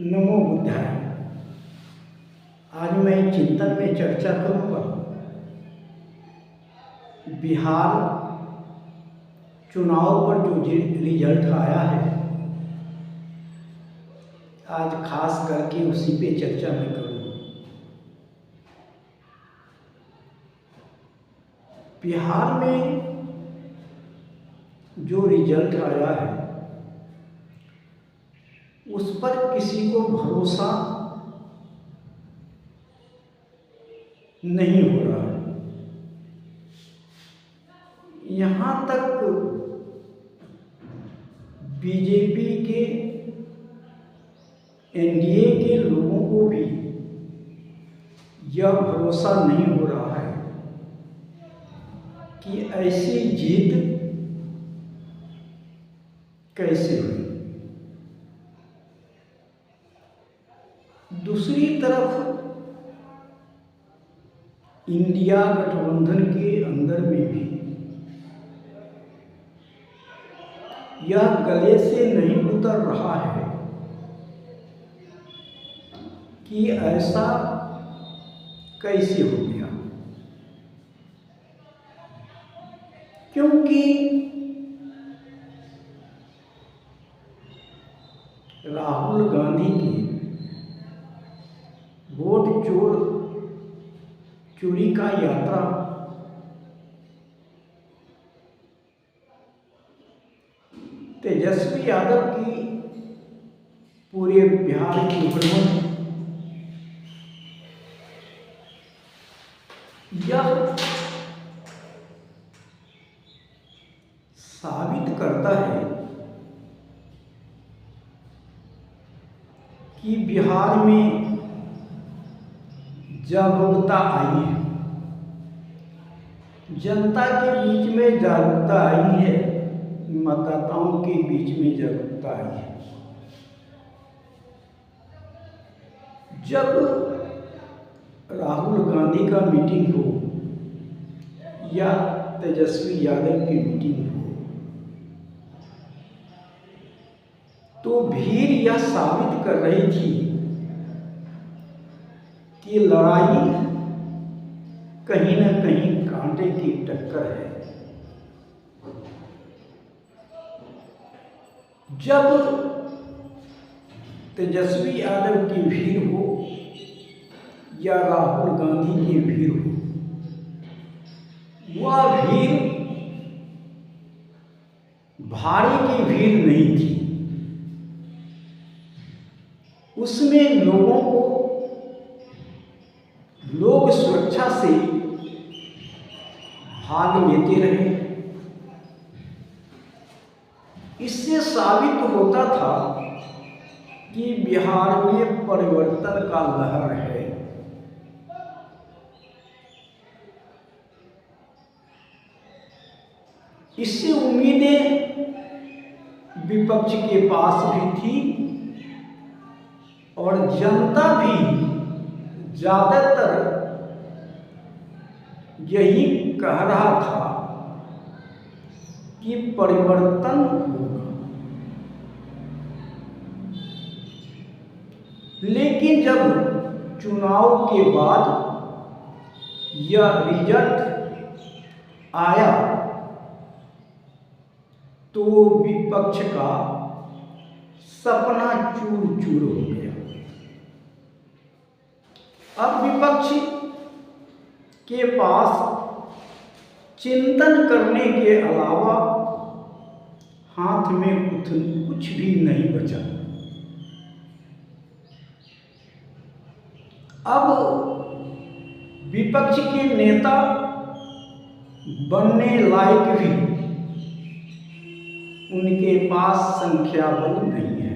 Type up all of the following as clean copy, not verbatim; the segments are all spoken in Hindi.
नमो बुद्धाय। आज मैं चिंतन में चर्चा करूंगा बिहार चुनाव पर जो रिजल्ट आया है। आज खास करके उसी पे चर्चा मैं करूंगा। बिहार में जो रिजल्ट आया है उस पर किसी को भरोसा नहीं हो रहा है। यहाँ तक बीजेपी के एनडीए के लोगों को भी यह भरोसा नहीं हो रहा है कि ऐसी जीत कैसे हुई। दूसरी तरफ इंडिया गठबंधन के अंदर में भी यह गले से नहीं उतर रहा है कि ऐसा कैसे हो गया, क्योंकि राहुल गांधी की वोट चोरी का यात्रा तेजस्वी यादव की पूरे बिहार की हुकूमत यह साबित करता है कि बिहार में जागरूकता आई है, जनता के बीच में जागरूकता आई है, मतदाताओं के बीच में जागरूकता आई है। जब राहुल गांधी का मीटिंग हो या तेजस्वी यादव की मीटिंग हो तो भीड़ यह साबित कर रही थी कि लड़ाई कहीं न कहीं कांटे की टक्कर है। जब तेजस्वी यादव की भीड़ हो या राहुल गांधी की भीड़ हो, वह भीड़ भारी की भीड़ नहीं थी। उसमें लोग सुरक्षा से भाग लेते रहे। इससे साबित होता था कि बिहार में परिवर्तन का लहर है। इससे उम्मीदें विपक्ष के पास भी थी और जनता भी ज्यादातर यही कह रहा था कि परिवर्तन होगा। लेकिन जब चुनाव के बाद यह रिजल्ट आया तो विपक्ष का सपना चूर चूर हो गया। अब विपक्ष के पास चिंतन करने के अलावा हाथ में कुछ भी नहीं बचा। अब विपक्ष के नेता बनने लायक भी उनके पास संख्या बल नहीं है।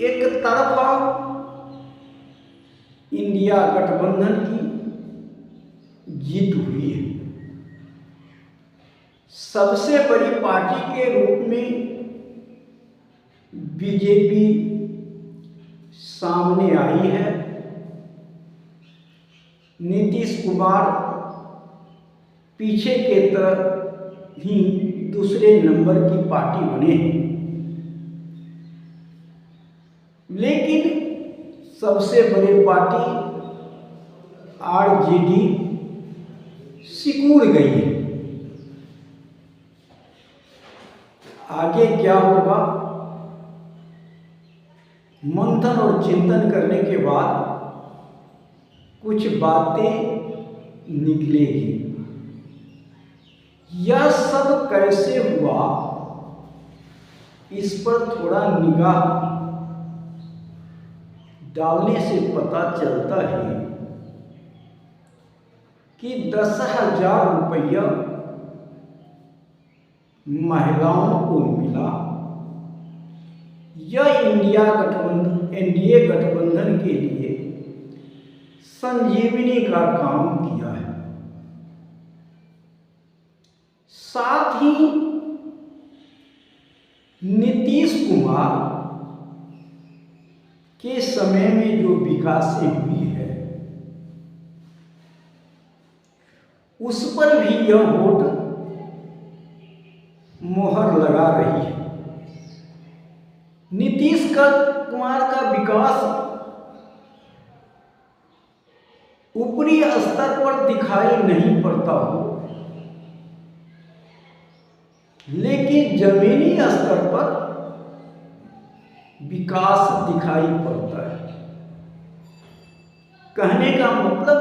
एक तरफा इंडिया गठबंधन की जीत हुई है, सबसे बड़ी पार्टी के रूप में बीजेपी सामने आई है। नीतीश कुमार पीछे के तरफ ही दूसरे नंबर की पार्टी बने हैं। लेकिन सबसे बड़ी पार्टी आरजेडी सिकुड़ गई है। आगे क्या होगा, मंथन और चिंतन करने के बाद कुछ बातें निकलेगी। यह सब कैसे हुआ, इस पर थोड़ा निगाह डालने से पता चलता है कि 10,000 रुपया महिलाओं को मिला। यह एनडीए गठबंधन के लिए संजीवनी का काम किया है। साथ ही नीतीश कुमार के समय में जो विकासें हुई है उस पर भी यह वोट मोहर लगा रही है। नीतीश कुमार का विकास ऊपरी स्तर पर दिखाई नहीं पड़ता हो, लेकिन जमीनी स्तर पर विकास दिखाई पड़ता है। कहने का मतलब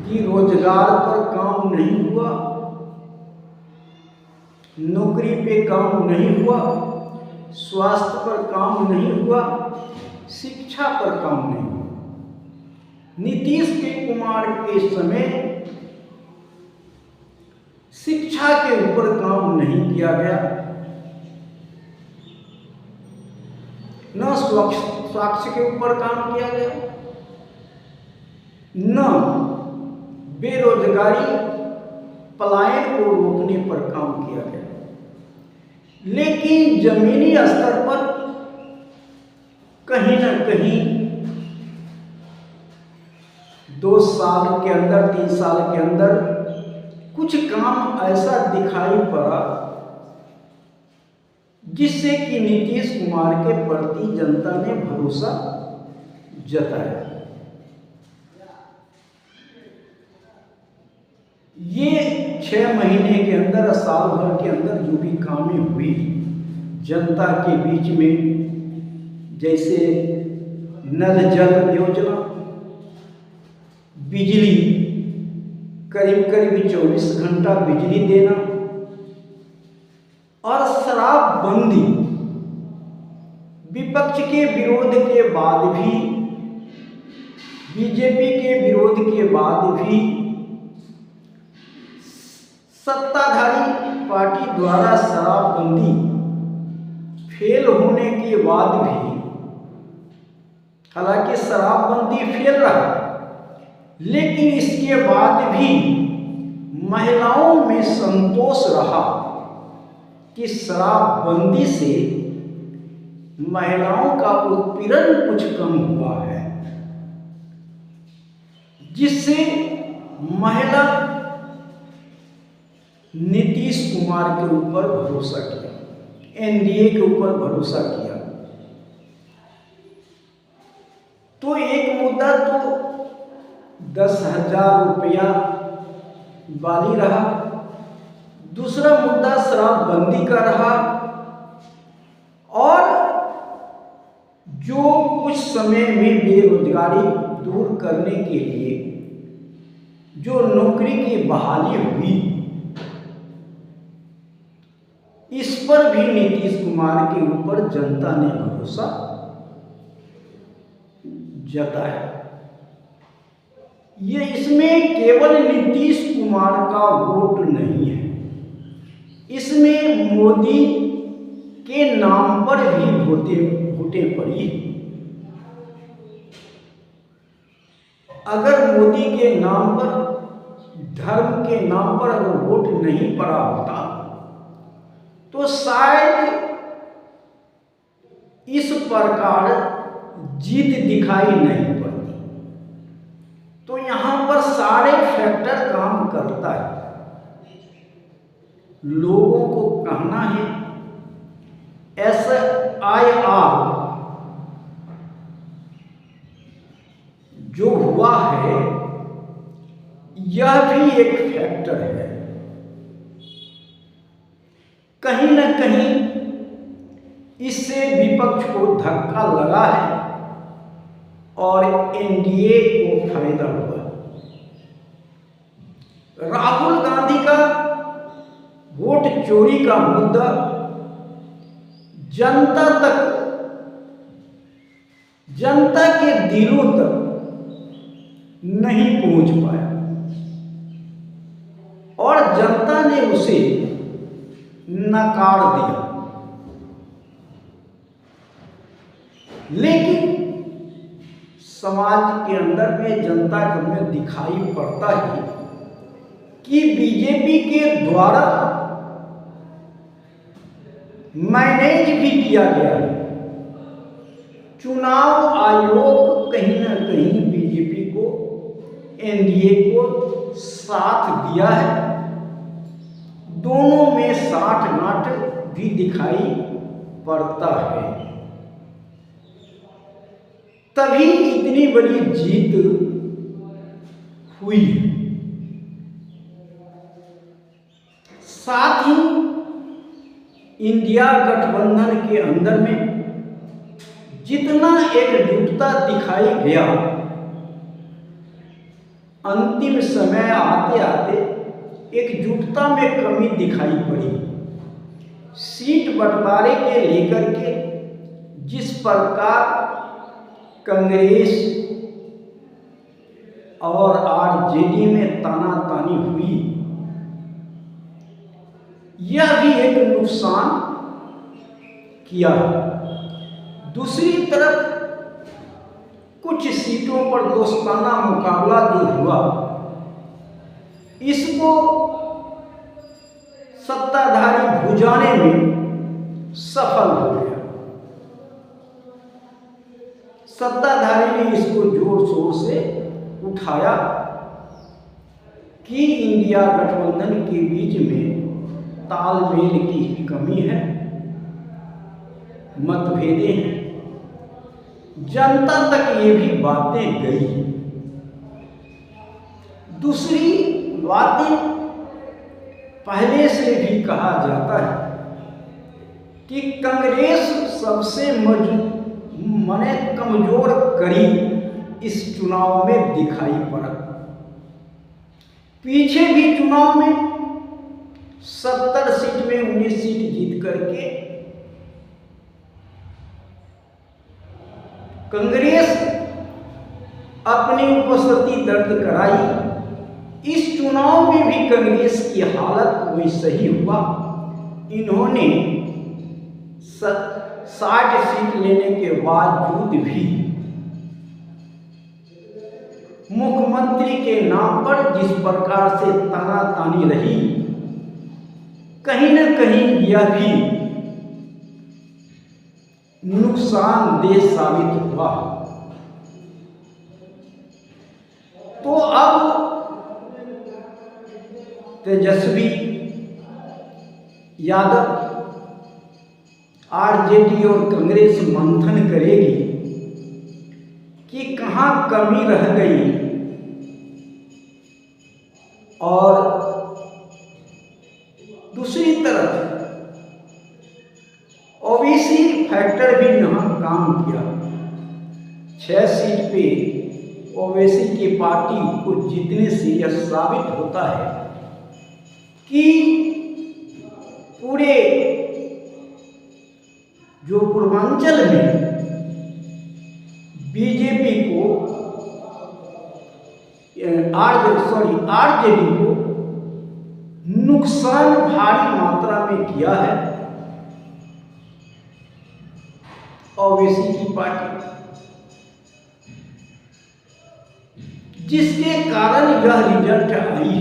कि रोजगार पर काम नहीं हुआ, नौकरी पे काम नहीं हुआ, स्वास्थ्य पर काम नहीं हुआ, शिक्षा पर काम नहीं हुआ। नीतीश कुमार के समय शिक्षा के ऊपर काम नहीं किया गया, न स्वास्थ्य के ऊपर काम किया गया, न बेरोजगारी पलायन को रोकने पर काम किया गया। लेकिन जमीनी स्तर पर कहीं न कहीं 2 साल के अंदर, 3 साल के अंदर कुछ काम ऐसा दिखाई पड़ा जिससे कि नीतीश कुमार के प्रति जनता ने भरोसा जताया। ये 6 महीने के अंदर, साल भर के अंदर जो भी कामें हुई जनता के बीच में, जैसे नल जल योजना, बिजली करीब 24 घंटा बिजली देना, और शराबबंदी विपक्ष के विरोध के बाद भी, बीजेपी के विरोध के बाद भी, सत्ताधारी पार्टी द्वारा शराबबंदी फेल होने के बाद भी, हालांकि शराबबंदी फेल रहा, लेकिन इसके बाद भी महिलाओं में संतोष रहा कि शराबबंदी से महिलाओं का उत्पीड़न कुछ कम हुआ है, जिससे महिला नीतीश कुमार के ऊपर भरोसा किया, एनडीए के ऊपर भरोसा किया। तो एक मुद्दा तो 10,000 रुपया वाली रहा, दूसरा मुद्दा शराबबंदी का रहा, और जो कुछ समय में बेरोजगारी दूर करने के लिए जो नौकरी की बहाली हुई, इस पर भी नीतीश कुमार के ऊपर जनता ने भरोसा जताया। ये इसमें केवल नीतीश कुमार का वोट नहीं है, इसमें मोदी के नाम पर भी वोटें पड़ी। अगर मोदी के नाम पर, धर्म के नाम पर अगर वोट नहीं पड़ा होता तो शायद इस प्रकार जीत दिखाई नहीं पड़ती। तो यहां पर सारे फैक्टर काम करता है। लोगों को कहना है, ऐसा ZIR जो हुआ है, यह भी एक फैक्टर है। कहीं न कहीं इससे विपक्ष को धक्का लगा है और एनडीए को फायदा हुआ। राहुल गांधी का वोट चोरी का मुद्दा जनता के दिलों तक नहीं पहुंच पाया और जनता ने उसे नकार दिया। लेकिन समाज के अंदर में, जनता में दिखाई पड़ता है कि बीजेपी के द्वारा मैनेज भी किया गया है। चुनाव आयोग कहीं ना कहीं बीजेपी को, एनडीए को साथ दिया है। दोनों में साठ-गांठ भी दिखाई पड़ता है। तभी इतनी बड़ी जीत हुई। साथ ही इंडिया गठबंधन के अंदर में जितना एकजुटता दिखाई गया, अंतिम समय आते आते एकजुटता में कमी दिखाई पड़ी। सीट बंटवारे के लेकर के जिस प्रकार कांग्रेस और आरजेडी में तानातानी हुई, यह भी एक नुकसान किया। दूसरी तरफ कुछ सीटों पर दोस्ताना मुकाबला जो हुआ, इसको सत्ताधारी भुजाने में सफल हो गया। सत्ताधारी ने इसको जोर शोर से उठाया कि इंडिया गठबंधन के बीच में तालमेल की कमी है, मतभेदें हैं। जनता तक ये भी बातें गई। दूसरी बातें पहले से भी कहा जाता है कि कांग्रेस सबसे कमजोर कड़ी इस चुनाव में दिखाई पड़ा। पीछे भी चुनाव में 70 सीट में 19 सीट जीत करके कांग्रेस अपनी उपस्थिति दर्ज कराई। इस चुनाव में भी कांग्रेस की हालत वैसे ही हुआ। इन्होंने 60 सीट लेने के बावजूद भी मुख्यमंत्री के नाम पर जिस प्रकार से तानातानी रही, कहीं न कहीं यह भी नुकसानदेह साबित हुआ। तो अब तेजस्वी यादव, आरजेडी और कांग्रेस मंथन करेगी कि कहां कमी रह गई और दूसरी तरफ ओबीसी फैक्टर भी यहाँ काम किया। 6 सीट पे ओबीसी की पार्टी को जीतने से यह साबित होता है कि पूरे जो पूर्वांचल में बीजेपी को आरजेडी को नुकसान भारी मात्रा में किया है ओबीसी की पार्टी, जिसके कारण यह रिजल्ट आई।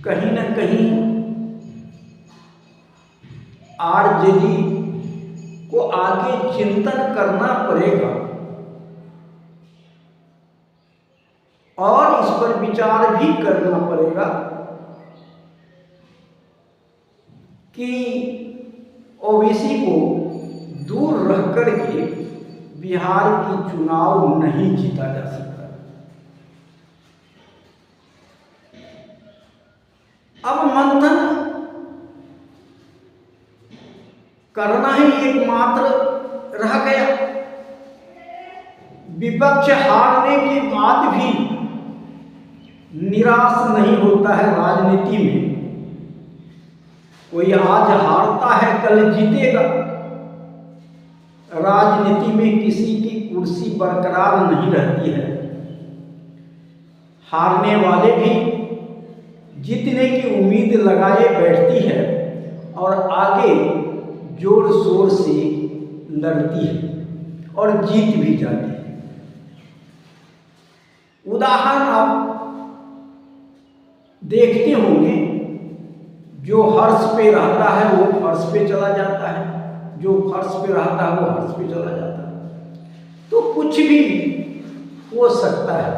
कहीं न कहीं आरजेडी को आगे चिंतन करना पड़ेगा और इस पर विचार भी करना पड़ेगा कि ओबीसी को दूर रख करके बिहार की चुनाव नहीं जीता जा सकता। अब मंथन करना ही एकमात्र रह गया। विपक्ष हारने के बाद भी निराश नहीं होता है। राजनीति में कोई आज हारता है कल जीतेगा। राजनीति में किसी की कुर्सी बरकरार नहीं रहती है। हारने वाले भी जीतने की उम्मीद लगाए बैठती है और आगे जोर शोर से लड़ती है और जीत भी जाती है। उदाहरण आप देखते होंगे, जो हर्ष पे रहता है वो फर्श पे चला जाता है, जो फर्श पे रहता है वो हर्ष पे चला जाता है। तो कुछ भी हो सकता है।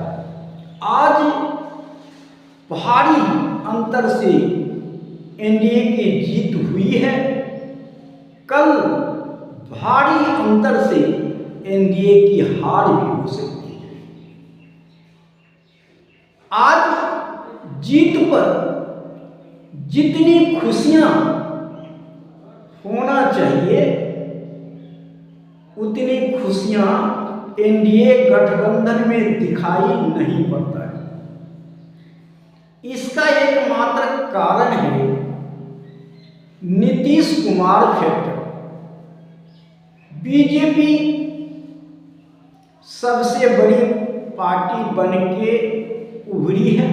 आज भारी अंतर से एनडीए की जीत हुई है, कल भारी अंतर से एनडीए की हार भी हो सकती है। आज जीत पर जितनी खुशियां होना चाहिए उतनी खुशियां एनडीए गठबंधन में दिखाई नहीं पड़ता है। इसका एकमात्र कारण है नीतीश कुमार फैक्टर। बीजेपी सबसे बड़ी पार्टी बन के उभरी है।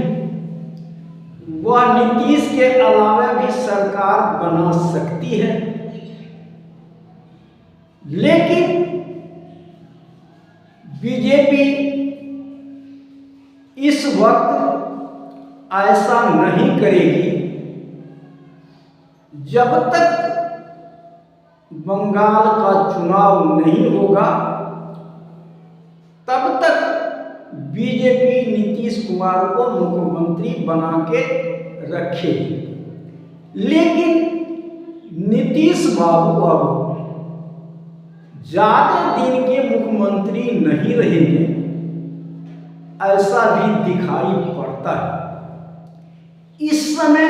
वह नीतीश के अलावा भी सरकार बना सकती है, लेकिन बीजेपी इस वक्त ऐसा नहीं करेगी जब तक बंगाल का चुनाव नहीं होगा। तब तक बीजेपी नीतीश कुमार को मुख्यमंत्री बना के रखेगी, लेकिन नीतीश बाबू अब ज्यादा दिन के मुख्यमंत्री नहीं रहेंगे, ऐसा भी दिखाई पड़ता है। इस समय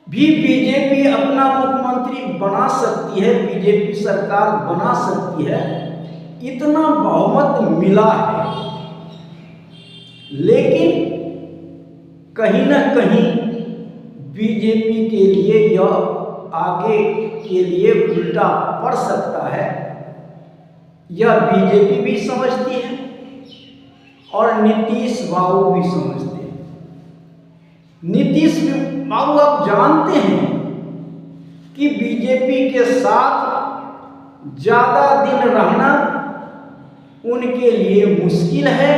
भी बीजेपी अपना मुख्यमंत्री बना सकती है, बीजेपी सरकार बना सकती है, इतना बहुमत मिला है, लेकिन कहीं ना कहीं बीजेपी के लिए यह आगे के लिए उल्टा पड़ सकता है। यह बीजेपी भी समझती है और नीतीश बाबू भी समझते हैं। नीतीश बाबू आप जानते हैं कि बीजेपी के साथ ज्यादा दिन रहना उनके लिए मुश्किल है,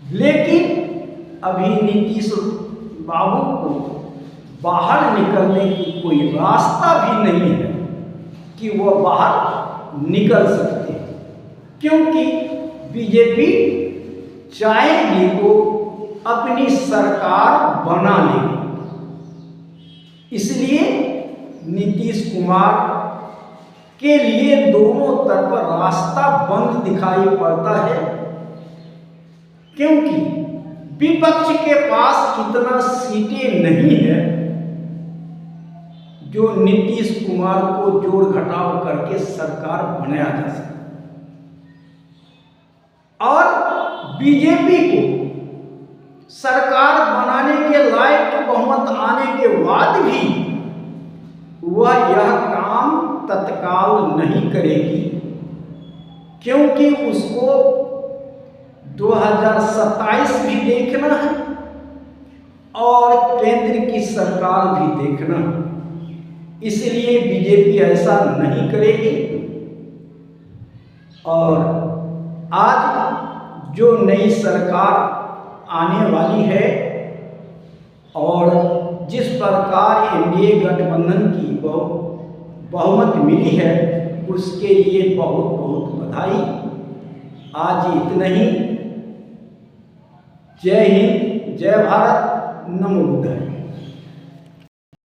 लेकिन अभी नीतीश बाबू को बाहर निकलने की कोई रास्ता भी नहीं है कि वह बाहर निकल सकते हैं, क्योंकि बीजेपी चाहेगी तो अपनी सरकार बना लेगी। इसलिए नीतीश कुमार के लिए दोनों तरफ रास्ता बंद दिखाई पड़ता है, क्योंकि विपक्ष के पास इतना सीटें नहीं है जो नीतीश कुमार को जोड़ घटाव करके सरकार बनाया जा सके। और बीजेपी को सरकार बनाने के लायक बहुमत आने के बाद भी वह यह काम तत्काल नहीं करेगी, क्योंकि उसको 2027 भी देखना है और केंद्र की सरकार भी देखना है। इसलिए बीजेपी ऐसा नहीं करेगी। और आज जो नई सरकार आने वाली है और जिस प्रकार एनडीए गठबंधन की बहुमत मिली है, उसके लिए बहुत बहुत बधाई। आज इतना ही। जय हिंद, जय भारत, नमो बुद्धाय।